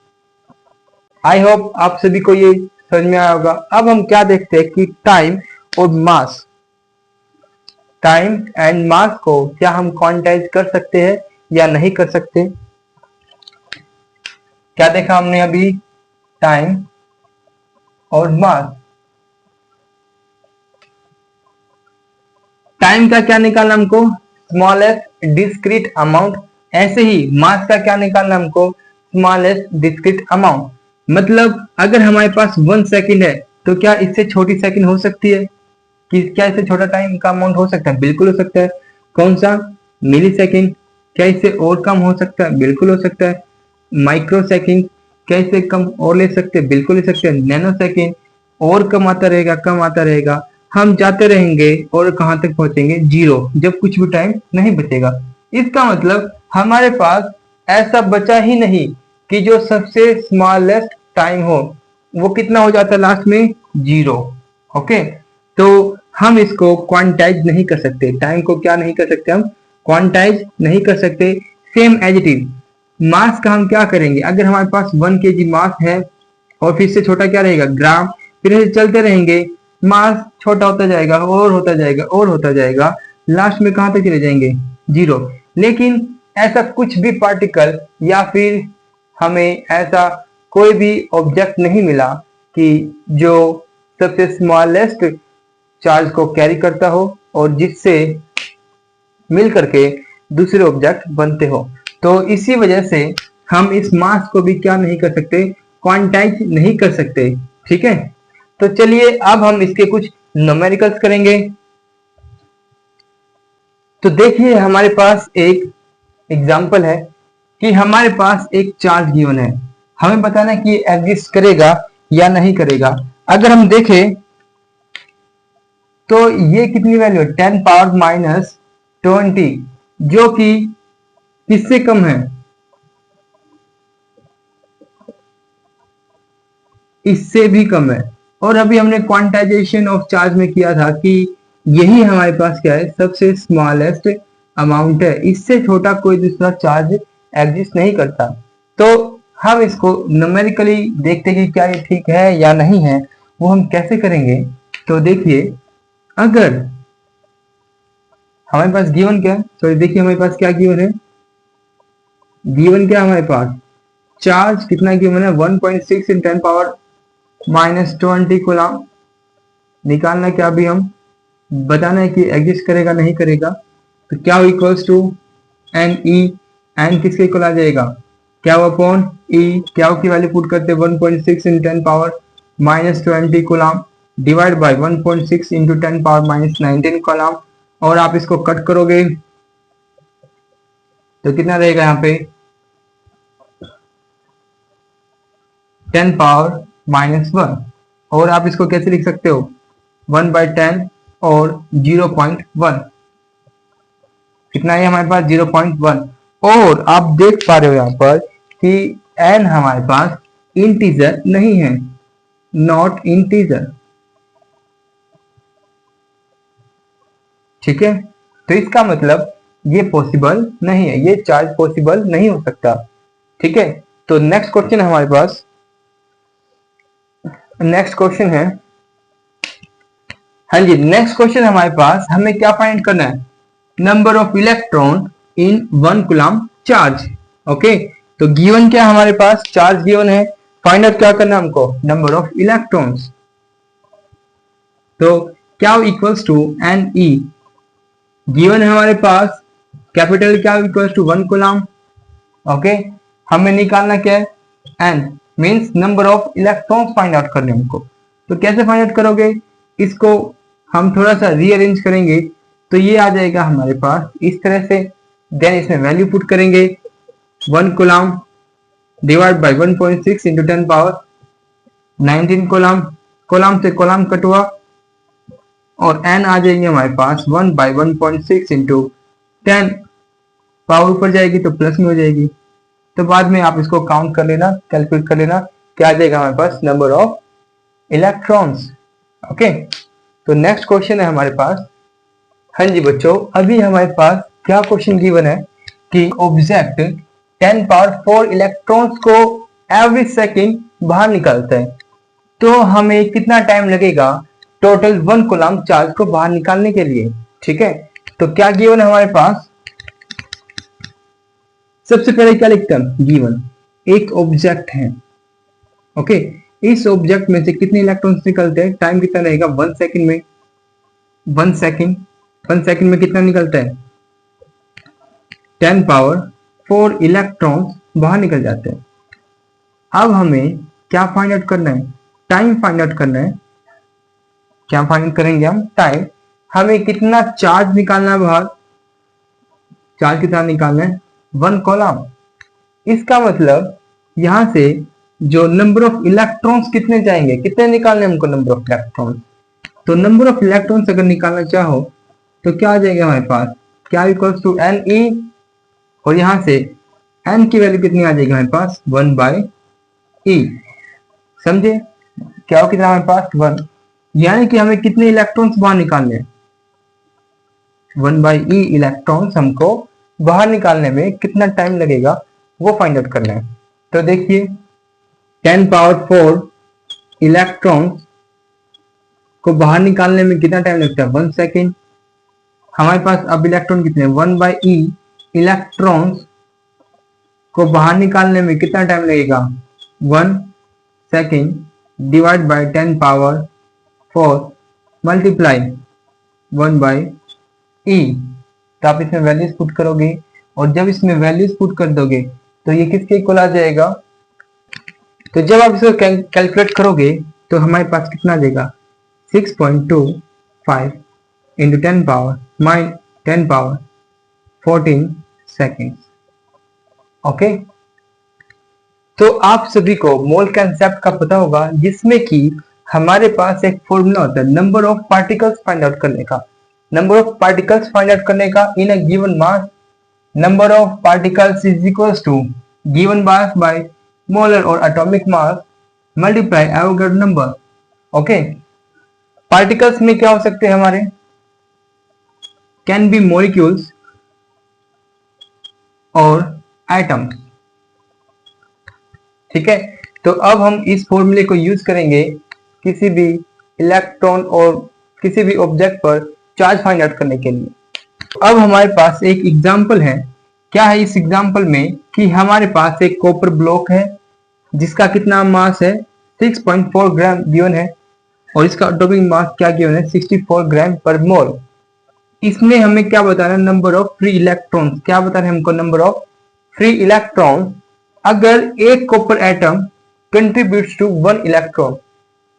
I hope आप सभी को ये समझ में आया होगा। अब हम क्या देखते हैं कि टाइम और मास, टाइम एंड मास को क्या हम क्वांटाइज कर सकते हैं या नहीं कर सकते। क्या देखा हमने अभी, टाइम और मास। टाइम का क्या निकालना हमको, स्मॉलेस्ट डिस्क्रीट अमाउंट। ऐसे ही मास का क्या निकालना हमको, स्मॉलेस्ट डिस्क्रीट अमाउंट। मतलब अगर हमारे पास 1 सेकंड है तो क्या इससे छोटी सेकंड हो सकती है, कि क्या इससे छोटा टाइम का अमाउंट हो सकता है, बिल्कुल हो सकता है। कौन सा, मिली सेकेंड। क्या इससे और कम हो सकता है, बिल्कुल हो सकता है। माइक्रो सेकेंड, क्या इससे कम और ले सकते हैं, बिल्कुल ले सकते हैं। नैनो सेकेंड, और कम आता रहेगा, कम आता रहेगा, हम जाते रहेंगे और कहां तक पहुंचेंगे, 0, जब कुछ भी टाइम नहीं बचेगा। इसका मतलब हमारे पास ऐसा बचा ही नहीं कि जो सबसे स्मॉलेस्ट टाइम हो, वो कितना हो जाता है लास्ट में, 0। ओके, तो हम इसको क्वांटाइज नहीं कर सकते, टाइम को क्या नहीं कर सकते, हम क्वांटाइज नहीं कर सकते। Same as it is mass का हम क्या करेंगे, अगर हमारे पास 1 kg मास है और फिर से छोटा क्या रहेगा, ग्राम, फिर ऐसे चलते रहेंगे, मास छोटा होता जाएगा और होता जाएगा और होता जाएगा, लास्ट में कहां तक चले जाएंगे, 0। लेकिन ऐसा कुछ भी पार्टिकल या फिर हमें ऐसा कोई भी ऑब्जेक्ट नहीं मिला कि जो सबसे स्मॉलेस्ट चार्ज को कैरी करता हो और जिससे मिल करके दूसरे ऑब्जेक्ट बनते हो। तो इसी वजह से हम इस मास को भी क्या नहीं कर सकते, क्वांटाइज नहीं कर सकते। ठीक है, तो चलिए अब हम इसके कुछ न्यूमेरिकल्स करेंगे। तो देखिए हमारे पास एक एग्जांपल है कि हमारे पास एक चार्ज गिवन है, हमें बताना है कि एग्जिस्ट करेगा या नहीं करेगा। अगर हम देखें तो ये कितनी वैल्यू है, 10 पावर माइनस 20, जो कि किससे कम है, इससे भी कम है। और अभी हमने क्वांटाइजेशन ऑफ चार्ज में किया था कि यही हमारे पास क्या है, सबसे स्मॉलेस्ट अमाउंट है, इससे छोटा कोई दूसरा चार्ज एग्जिस्ट नहीं करता। तो हम इसको न्यूमेरिकली देखते हैं कि क्या ये ठीक है या नहीं है। वो हम कैसे करेंगे, तो देखिए अगर हमारे पास गिवन क्या है, तो देखिए हमारे पास क्या गिवन है, गिवन क्या है हमारे पास, चार्ज कितना गिवन है, 1.6 इन 10 पावर माइनस 20 कूलम। निकालना क्या, अभी हम बताना है कि एग्जिस्ट करेगा नहीं करेगा। तो क्या equals to N E, N किसके इक्वल आ जाएगा, क्या अपॉन ई, क्या की वैल्यू पुट करते 1.6 इन 10 power minus 20 coulomb divide by 1.6 into 10 power minus 19 coulomb. और आप इसको कट करोगे तो कितना रहेगा यहाँ पे, 10 पावर माइनस 1। और आप इसको कैसे लिख सकते हो, 1/10 और 0.1, कितना है हमारे पास 0.1। और आप देख पा रहे हो यहाँ पर कि n हमारे पास इंटीजर नहीं है, नॉट इंटीजर। ठीक है, तो इसका मतलब ये पॉसिबल नहीं है, ये चार्ज पॉसिबल नहीं हो सकता। ठीक है, तो नेक्स्ट क्वेश्चन हमारे पास, नेक्स्ट क्वेश्चन है, हाँ जी नेक्स्ट क्वेश्चन हमारे पास, हमें क्या फाइंड करना है, number of electron in 1 coulomb charge. Okay, तो गिवन क्या हमारे पास, चार्ज गिवन है, फाइंड आउट क्या करना है हमको, नंबर ऑफ इलेक्ट्रॉन्स। तो क्या equals to N E, given है हमारे पास कैपिटल क्या इक्वल्स टू 1 कूलम। ओके, हमें निकालना क्या है, N means number of electrons find out करने हमको। तो कैसे फाइंड आउट करोगे, इसको हम थोड़ा सा रीअरेंज करेंगे तो ये आ जाएगा हमारे पास इस तरह से। देन इसमें वैल्यू पुट करेंगे 1 coulomb divide by 1.6 into 10 power 19 coulomb, coulomb से कूलम कटवा और n आ जाएंगे हमारे पास 1/1.6 इंटू 10, पावर ऊपर जाएगी तो प्लस में हो जाएगी। तो बाद में आप इसको काउंट कर लेना, कैलकुलेट कर लेना, क्या आ जाएगा हमारे पास, नंबर ऑफ इलेक्ट्रॉन्स। ओके, तो नेक्स्ट क्वेश्चन है हमारे पास। हाँ जी बच्चों, अभी हमारे पास क्या क्वेश्चन गिवन है कि ऑब्जेक्ट 10 पावर 4 इलेक्ट्रॉन्स को एवरी सेकंड बाहर निकालता है, तो हमें कितना टाइम लगेगा टोटल 1 कूलम चार्ज को बाहर निकालने के लिए। ठीक है, तो क्या गिवन है हमारे पास, सबसे पहले क्या लिखते हैं, गिवन एक ऑब्जेक्ट है। ओके, इस ऑब्जेक्ट में से कितने इलेक्ट्रॉन्स निकलते हैं, टाइम कितना रहेगा 1 सेकंड में, 1 सेकंड में कितना निकलता है, 10 पावर 4 इलेक्ट्रॉन्स बाहर निकल जाते हैं। अब हमें क्या फाइंड आउट करना है, टाइम फाइंड आउट करना है। क्या फाइंड आउट करेंगे हम, टाइम, हमें कितना चार्ज निकालना है बाहर, चार्ज कितना निकालना है, 1 कूलम। इसका मतलब यहां से जो नंबर ऑफ इलेक्ट्रॉन्स कितने जाएंगे, कितने निकालने हमको नंबर ऑफ इलेक्ट्रॉन्स। तो नंबर ऑफ इलेक्ट्रॉन्स अगर निकालना चाहो तो क्या आ जाएगा हमारे पास, क्या इक्वल्स टू एन ई, और यहां से एन की वैल्यू कितनी आ जाएगी हमारे पास, 1/e। समझे, क्या हो कितना हमारे पास 1, यानी कि हमें कितने इलेक्ट्रॉन्स बाहर निकालने हैं, 1/e इलेक्ट्रॉन्स हमको बाहर निकालने में कितना टाइम लगेगा वो फाइंड आउट करना है। तो देखिए 10 पावर 4 इलेक्ट्रॉन्स को बाहर निकालने में कितना टाइम लगता है, 1 सेकेंड। हमारे पास अब इलेक्ट्रॉन कितने, 1/e इलेक्ट्रॉन्स को बाहर निकालने में कितना टाइम लगेगा, 1 second divide by 10 power 4 multiply 1/e। तो आप इसमें वैल्यूज पुट करोगे और जब इसमें वैल्यूज पुट कर दोगे तो ये किसके इक्वल आ जाएगा, तो जब आप इसको कैलकुलेट करोगे तो हमारे पास कितना आ जाएगा 6.25 इंटू 10 पावर 14 सेकेंड। ओके, तो आप सभी को मोल कंसेप्ट का पता होगा, जिसमें कि हमारे पास एक फॉर्मूला होता है number of particles find out करने का। Number of particles find out करने का in a given mass, number of particles is equals to given mass by molar और atomic mass multiply Avogadro number. Okay, particles में क्या हो सकते हैं हमारे, कैन बी मॉलिक्यूल्स और एटम्स। ठीक है, तो अब हम इस फॉर्मूले को यूज करेंगे किसी भी इलेक्ट्रॉन और किसी भी ऑब्जेक्ट पर चार्ज फाइंड आउट करने के लिए। अब हमारे पास एक एग्जांपल है। क्या है इस एग्जांपल में कि हमारे पास एक कॉपर ब्लॉक है जिसका कितना मास है 6.4 ग्राम गिवन है, और इसका एटॉमिक मास क्या गिवन है 64 ग्राम पर मोल। इसमें हमें क्या बताना है, नंबर ऑफ फ्री इलेक्ट्रॉन्स। क्या बताना है हमको, नंबर ऑफ फ्री इलेक्ट्रॉन्स अगर एक copper atom contributes to 1 electron.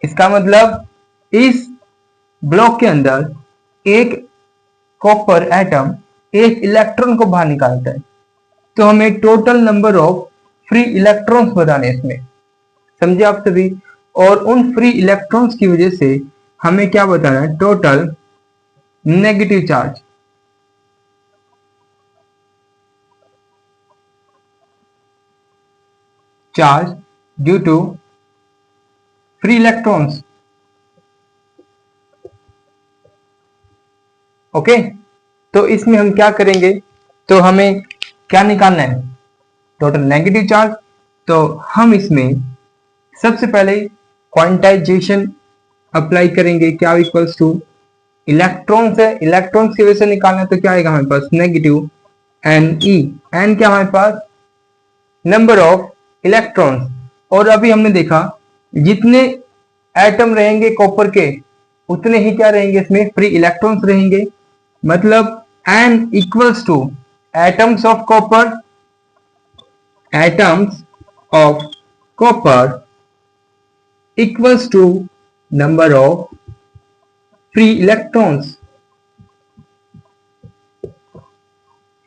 इसका मतलब इस ब्लॉक के अंदर एक कॉपर एटम एक इलेक्ट्रॉन को बाहर निकालता है, तो हमें total number of free electrons बताने इसमें, समझे आप सभी। और उन फ्री इलेक्ट्रॉन्स की वजह से हमें क्या बताना है, total negative charge. Charge due to free electrons. Okay, तो इसमें हम क्या करेंगे, तो हमें क्या निकालना है, टोटल नेगेटिव चार्ज। तो हम इसमें सबसे पहले क्वांटाइजेशन अप्लाई करेंगे। क्या इक्वल्स टू इलेक्ट्रॉन्स है, इलेक्ट्रॉन्स की वजह से निकालना है, तो क्या आएगा हमारे पास नेगेटिव एन ई। एन क्या हमारे पास, नंबर ऑफ इलेक्ट्रॉन्स। और अभी हमने देखा जितने एटम रहेंगे कॉपर के उतने ही क्या रहेंगे इसमें फ्री इलेक्ट्रॉन्स रहेंगे। मतलब N equals to atoms of copper, atoms of copper equals to number of free electrons.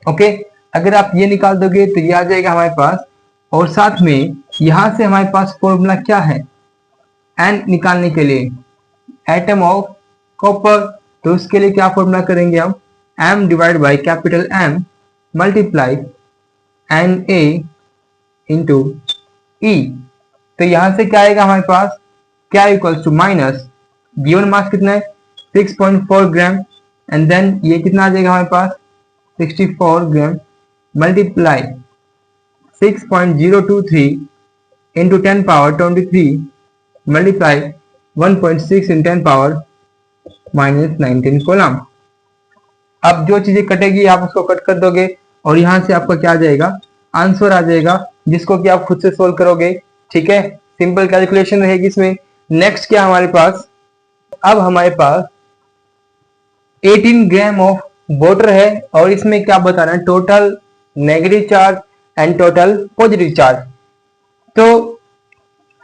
Okay, अगर आप ये निकाल दोगे तो ये आ जाएगा हमारे पास। और साथ में यहां से हमारे पास फॉर्मूला क्या है एन निकालने के लिए, एटम ऑफ कॉपर। तो उसके लिए क्या फॉर्मूला करेंगे हम, m divide by capital M multiply N A into e. तो यहां से क्या आएगा हमारे पास, क्या equals to minus given mass कितना है 6.4 ग्राम, एंड देन ये कितना आ जाएगा हमारे पास 64 gram multiply 6.023 into 10 power 23 multiply 1.6 इन 10 पावर -19 कोलम। अब जो चीजें कटेगी आप उसको कट कर दोगे और यहां से आपका क्या आ जाएगा, आंसर आ जाएगा, जिसको कि आप खुद से सोल्व करोगे। ठीक है, सिंपल कैलकुलेशन रहेगी इसमें। नेक्स्ट क्या हमारे पास, अब हमारे पास 18 ग्राम ऑफ वाटर है और इसमें क्या बताना है, total negative charge and total positive charge. तो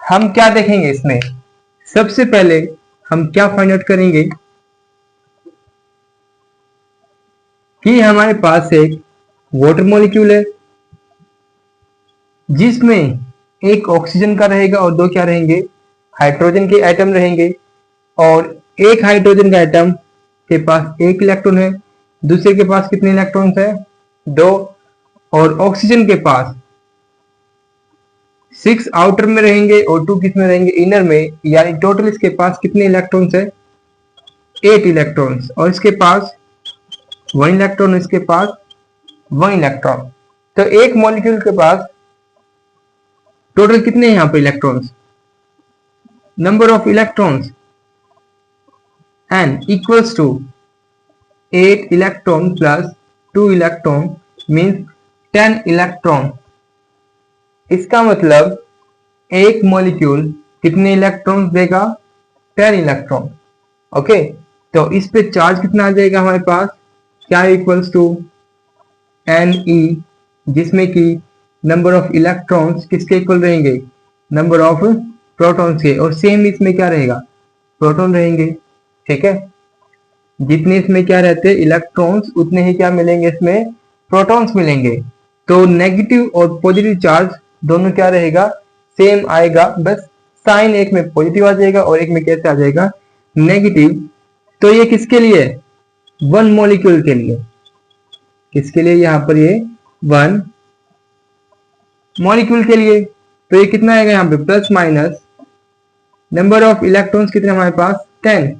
हम क्या देखेंगे इसमें, सबसे पहले हम क्या फाइंड आउट करेंगे कि हमारे पास एक वाटर मॉलिक्यूल है जिसमें एक ऑक्सीजन का रहेगा और दो क्या रहेंगे, हाइड्रोजन के एटम रहेंगे। और एक हाइड्रोजन का एटम के पास एक इलेक्ट्रॉन है, दूसरे के पास कितने इलेक्ट्रॉन्स है, 2। और ऑक्सीजन के पास 6 आउटर में रहेंगे और 2 किस में रहेंगे, इनर में। यानी टोटल इसके पास कितने इलेक्ट्रॉन्स है, 8 इलेक्ट्रॉन्स। और इसके पास 1 इलेक्ट्रॉन, इसके पास 1 इलेक्ट्रॉन। तो एक मॉलिक्यूल के पास टोटल कितने हैं यहाँ पे electrons, number of electrons n equals to 8 electron plus 2 electron means 10 electron. इसका मतलब एक मॉलिक्यूल कितने इलेक्ट्रॉन देगा, 10 इलेक्ट्रॉन। ओके, तो इस पे चार्ज कितना आ जाएगा हमारे पास, क्या इक्वल्स टू एन ई, जिसमें कि नंबर ऑफ इलेक्ट्रॉन्स किसके इक्वल रहेंगे, नंबर ऑफ प्रोटॉन्स के, और सेम इसमें क्या रहेगा, प्रोटॉन रहेंगे। ठीक है, जितने इसमें क्या रहते हैं इलेक्ट्रॉन्स, उतने ही क्या मिलेंगे इसमें, प्रोटॉन्स मिलेंगे। तो नेगेटिव और पॉजिटिव चार्ज दोनों क्या रहेगा, सेम आएगा, बस साइन एक में पॉजिटिव आ जाएगा और एक में कैसे आ जाएगा, नेगेटिव। तो ये किसके लिए, वन मॉलिक्यूल के लिए, किसके लिए, यहाँ पर ये वन मॉलिक्यूल के लिए। तो ये कितना आएगा यहाँ पे, plus minus number of electrons कितने हमारे पास, 10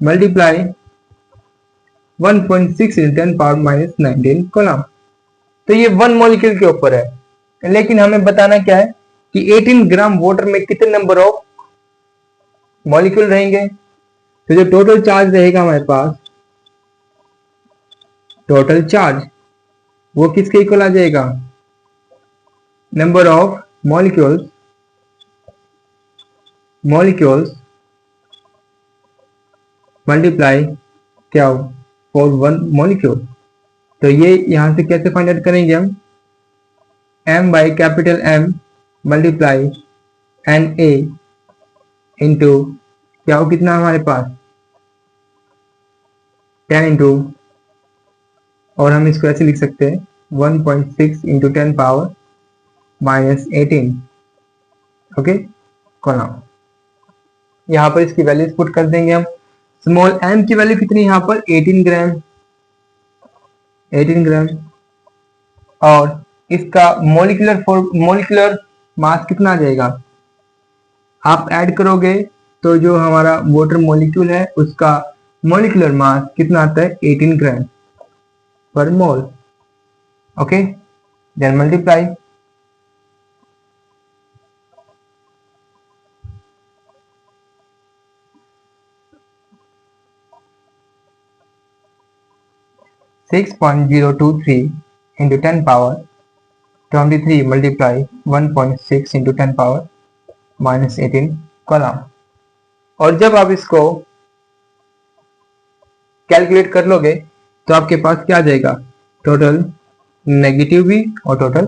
मल्टीप्लाई 1.6 × 10⁻⁻19 कॉलम। तो ये वन मॉलिक्यूल के ऊपर है, लेकिन हमें बताना क्या है कि 18 ग्राम वाटर में कितने नंबर ऑफ मॉलिक्यूल रहेंगे। तो जो टोटल चार्ज रहेगा हमारे पास, टोटल चार्ज वो किसके इक्वल आ जाएगा, नंबर ऑफ मॉलिक्यूल्स मल्टीप्लाई क्या फॉर वन मॉलिक्यूल। तो ये यहां से कैसे फाइंड आउट करेंगे हम, m by capital M multiply Na into क्या हो, कितना हमारे पास 10 इंटू, और हम इसको ऐसे लिख सकते हैं 1.6 × 10⁻⁻18 ओके कॉलम। यहाँ पर इसकी वैल्यूज पुट कर देंगे हम। स्मॉल m की वैल्यू कितनी, यहाँ पर 18 ग्राम, और इसका मोलिकुलर मास कितना आ जाएगा, आप ऐड करोगे तो जो हमारा वाटर मॉलिक्यूल है उसका मोलिकुलर मास कितना आता है, 18 ग्राम पर mole. Okay, then multiply 6.023 into 10⁻23 multiply 1.6 into 10⁻⁻18 coulomb. और जब आप इसको कैलकुलेट कर लोगे तो आपके पास क्या आ जाएगा, टोटल नेगेटिव भी और टोटल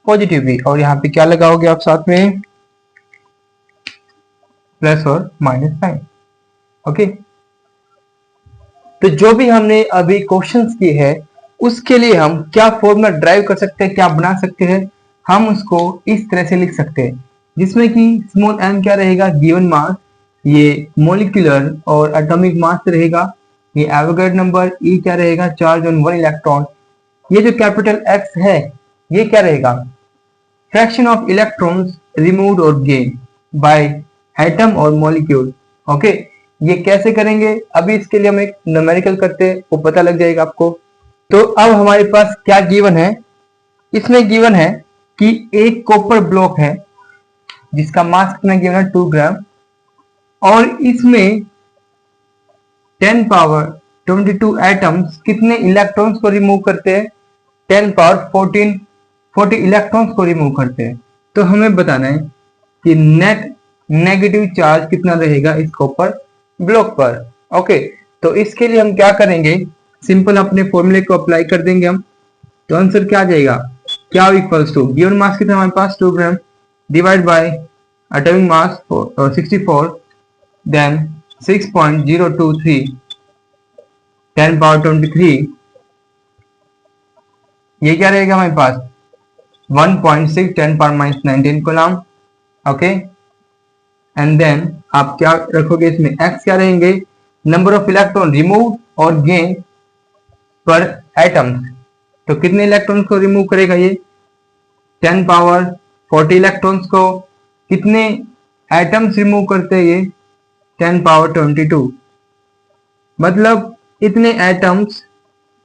पॉजिटिव भी, और यहाँ पे क्या लगाओगे आप साथ में, प्लस और माइनस साइन। ओके, तो जो भी हमने अभी क्वेश्चंस किए हैं उसके लिए हम क्या फॉर्मूला ड्राइव कर सकते हैं, क्या बना सकते हैं, हम उसको इस तरह से लिख सकते हैं, जिसमें कि स्मॉल m क्या रहेगा, गिवन मास, ये मोलिकुलर और एटॉमिक मास रहेगा, ये एवोगैड्रो नंबर, E क्या रहेगा, चार्ज ऑन वन इलेक्ट्रॉन, ये जो कैपिटल X है ये क्या रहेगा, फ्रैक्शन ऑफ इलेक्ट्रॉन्स रिमूव्ड और गेन बाय एटम और मॉलिक्यूल। ओके, ये कैसे करेंगे, अभी इसके लिए हम एक न्यूमेरिकल करते हैं, वो पता लग जाएगा आपको। तो अब हमारे पास क्या गिवन है, इसमें गिवन है कि एक कॉपर ब्लॉक है जिसका मास कितना गिवन है, 2 ग्राम, और इसमें 10⁻22 एटम्स कितने इलेक्ट्रॉन्स को रिमूव करते हैं, 10⁻14 इलेक्ट्रॉन्स को रिमूव करते हैं। तो हमें बताना है कि नेट नेगेटिव चार्ज कितना रहेगा इस कॉपर ब्लॉक पर। ओके, तो इसके लिए हम क्या करेंगे, सिंपल अपने फॉर्मूले को अप्लाई कर देंगे हम। तो आंसर क्या आ जाएगा, क्या इक्वल्स टू गिवन मास कितना हमारे पास 2 gram divide by atomic mass 64, then 6.023 10⁻23, ये क्या रहेगा हमारे पास 1.6 10⁻⁻19 कूलम। ओके, एंड देन आप क्या रखोगे इसमें, x क्या रहेंगे, नंबर ऑफ इलेक्ट्रॉन रिमूव और गेन पर एटम्स। तो कितने इलेक्ट्रॉन्स को रिमूव करेगा ये, 10⁻40 इलेक्ट्रॉन्स को, कितने एटम्स रिमूव करते हैं ये, 10⁻22, मतलब इतने एटम्स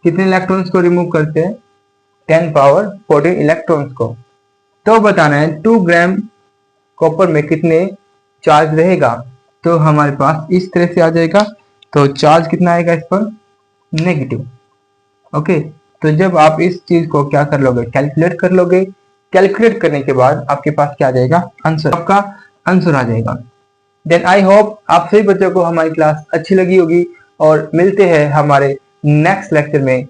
कितने इलेक्ट्रॉन्स को रिमूव करते हैं, 10⁻40 इलेक्ट्रॉन्स को। तो बताना है 2 ग्राम कॉपर में कितने चार्ज रहेगा, तो हमारे पास इस तरह से आ जाएगा। तो चार्ज कितना आएगा इस पर, नेगेटिव। ओके, तो जब आप इस चीज को क्या कर लोगे, कैलकुलेट कर लोगे, कैलकुलेट करने के बाद आपके पास क्या आ जाएगा, आंसर, आपका आंसर आ जाएगा। देन आई होप आप सभी बच्चों को हमारी क्लास अच्छी लगी होगी, और मिलते हैं हमारे नेक्स्ट लेक्चर में